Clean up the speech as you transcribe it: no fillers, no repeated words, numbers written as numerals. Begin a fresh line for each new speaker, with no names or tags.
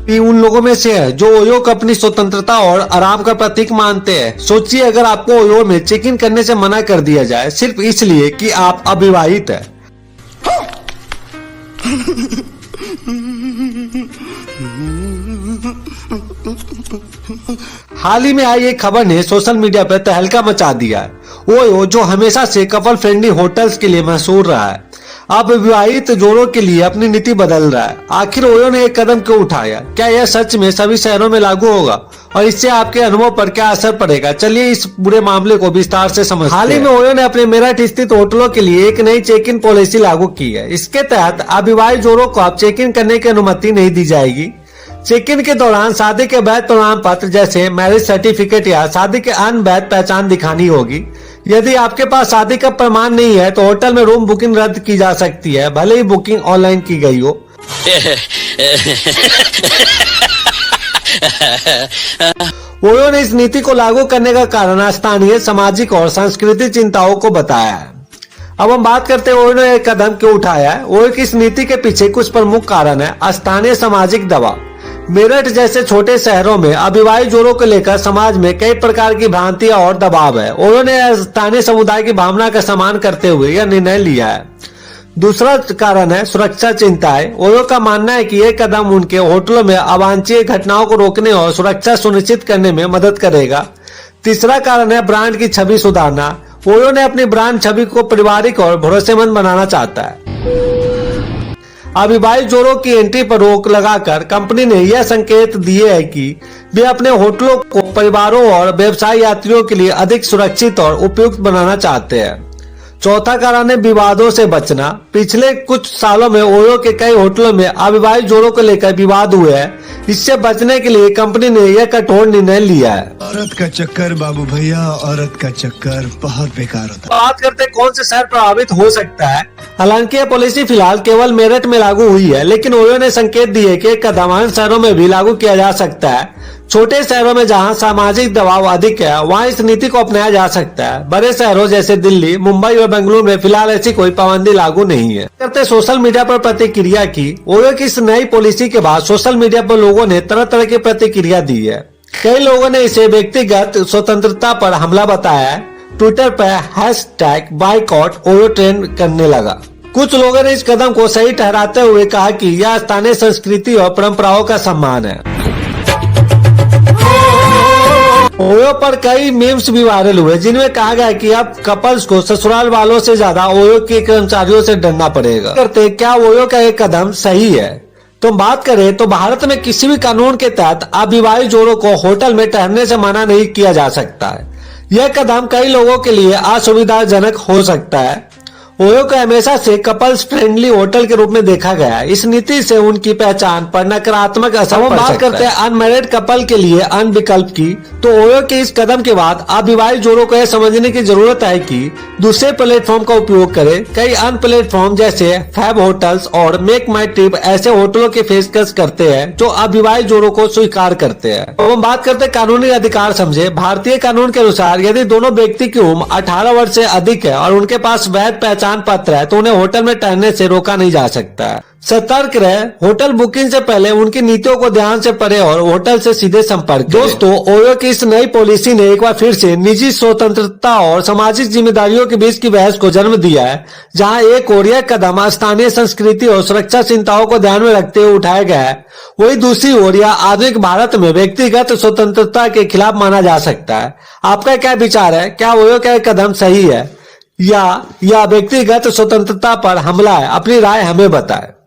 उन लोगों में से है जो ओयो को अपनी स्वतंत्रता और आराम का प्रतीक मानते हैं। सोचिए अगर आपको ओयो में चेक इन करने से मना कर दिया जाए सिर्फ इसलिए कि आप अविवाहित हैं। हाल ही में आई एक खबर ने सोशल मीडिया पर तहलका मचा दिया है। ओयो जो हमेशा से कपल फ्रेंडली होटल्स के लिए मशहूर रहा है, अब विवाहित जोड़ों के लिए अपनी नीति बदल रहा है। आखिर ओयो ने एक कदम क्यों उठाया? क्या यह सच में सभी शहरों में लागू होगा और इससे आपके अनुभव पर क्या असर पड़ेगा? चलिए इस पूरे मामले को विस्तार से समझते हैं। हाल ही में ओयो ने अपने मेरठ स्थित होटलों के लिए एक नई चेक इन पॉलिसी लागू की है। इसके तहत अविवाहित जोड़ों को अब चेक इन करने की अनुमति नहीं दी जाएगी। चेक इन के दौरान शादी के वैध प्रमाण पत्र जैसे मैरिज सर्टिफिकेट या शादी के अन्य वैध पहचान दिखानी होगी। यदि आपके पास शादी का प्रमाण नहीं है तो होटल में रूम बुकिंग रद्द की जा सकती है, भले ही बुकिंग ऑनलाइन की गई हो। ओयो ने इस नीति को लागू करने का कारण स्थानीय सामाजिक और सांस्कृतिक चिंताओं को बताया है। अब हम बात करते हैं ओयो ने एक कदम क्यों उठाया है। ओयो की इस नीति के पीछे कुछ प्रमुख कारण है। स्थानीय सामाजिक दबाव। मेरठ जैसे छोटे शहरों में अविवाहित जोड़ों को लेकर समाज में कई प्रकार की भ्रांतियां और दबाव है। ओयो ने स्थानीय समुदाय की भावना का सम्मान करते हुए यह निर्णय लिया है। दूसरा कारण है सुरक्षा चिंताएं। ओयो का मानना है कि यह कदम उनके होटलों में अवांछनीय घटनाओं को रोकने और सुरक्षा सुनिश्चित करने में मदद करेगा। तीसरा कारण है ब्रांड की छवि सुधारना। ओयो ने अपनी ब्रांड छवि को पारिवारिक और भरोसेमंद बनाना चाहता है। अविवाहित जोड़ों की एंट्री पर रोक लगाकर कंपनी ने यह संकेत दिए है कि वे अपने होटलों को परिवारों और व्यवसाय यात्रियों के लिए अधिक सुरक्षित और उपयुक्त बनाना चाहते हैं। चौथा कारण है विवादों से बचना। पिछले कुछ सालों में ओयो के कई होटलों में अविवाहित जोड़ों को लेकर विवाद हुए हैं। इससे बचने के लिए कंपनी ने यह कठोर निर्णय लिया है।
औरत का चक्कर बाबू भैया, औरत का चक्कर बहुत बेकार होता है।
बात करते कौन से शहर प्रभावित हो सकता है। हालांकि यह पॉलिसी फिलहाल केवल मेरठ में लागू हुई है, लेकिन ओयो ने संकेत दिए कि कदम अन्य शहरों में भी लागू किया जा सकता है। छोटे शहरों में जहां सामाजिक दबाव अधिक है वहां इस नीति को अपनाया जा सकता है। बड़े शहरों जैसे दिल्ली, मुंबई और बेंगलुरु में फिलहाल ऐसी कोई पाबंदी लागू नहीं है। करते सोशल मीडिया पर प्रतिक्रिया की। ओयो की इस नई पॉलिसी के बाद सोशल मीडिया पर लोगों ने तरह तरह की प्रतिक्रिया दी है। कई लोगों ने इसे व्यक्तिगत स्वतंत्रता पर हमला बताया है। ट्विटर पर #बाइकॉट ओयो ट्रेंड करने लगा। कुछ लोगों ने इस कदम को सही ठहराते हुए कहा कि यह स्थानीय संस्कृति और परंपराओं का सम्मान है। ओयो पर कई मीम्स भी वायरल हुए जिनमें कहा गया कि अब कपल्स को ससुराल वालों से ज्यादा ओयो के कर्मचारियों से डरना पड़ेगा। करते क्या ओयो का एक कदम सही है? तो बात करें तो भारत में किसी भी कानून के तहत अविवाहित जोड़ों को होटल में ठहरने से मना नहीं किया जा सकता है। यह कदम कई लोगों के लिए असुविधाजनक हो सकता है। ओयो को हमेशा से कपल्स फ्रेंडली होटल के रूप में देखा गया है। इस नीति से उनकी पहचान पर नकारात्मक असर पड़ सकता है। बात करते हैं अनमैरिड कपल के लिए अन्य विकल्प की। तो ओयो के इस कदम के बाद अविवाहित जोड़ों को यह समझने की जरूरत है कि दूसरे प्लेटफॉर्म का उपयोग करें। कई अन्य प्लेटफॉर्म जैसे फैब होटल्स और मेक माई ट्रिप ऐसे होटलों की पेशकश करते हैं जो अविवाहित जोड़ों को स्वीकार करते हैं। अब हम बात करते हैं कानूनी अधिकार समझे। भारतीय कानून के अनुसार यदि दोनों व्यक्ति की उम्र 18 वर्ष से अधिक है और उनके पास वैध पहचान पत्र है तो उन्हें होटल में ठहरने से रोका नहीं जा सकता है। सतर्क रहे। होटल बुकिंग से पहले उनकी नीतियों को ध्यान से पढ़े और होटल से सीधे संपर्क करें। दोस्तों, ओयो की इस नई पॉलिसी ने एक बार फिर से निजी स्वतंत्रता और सामाजिक जिम्मेदारियों के बीच की बहस को जन्म दिया है। जहां एक ओर यह कदम स्थानीय संस्कृति और सुरक्षा चिंताओं को ध्यान में रखते हुए उठाया गया है, वही दूसरी ओर यह आधुनिक भारत में व्यक्तिगत स्वतंत्रता के खिलाफ माना जा सकता है। आपका क्या विचार है? क्या ओयो का कदम सही है या व्यक्तिगत स्वतंत्रता पर हमला है? अपनी राय हमें बताएं।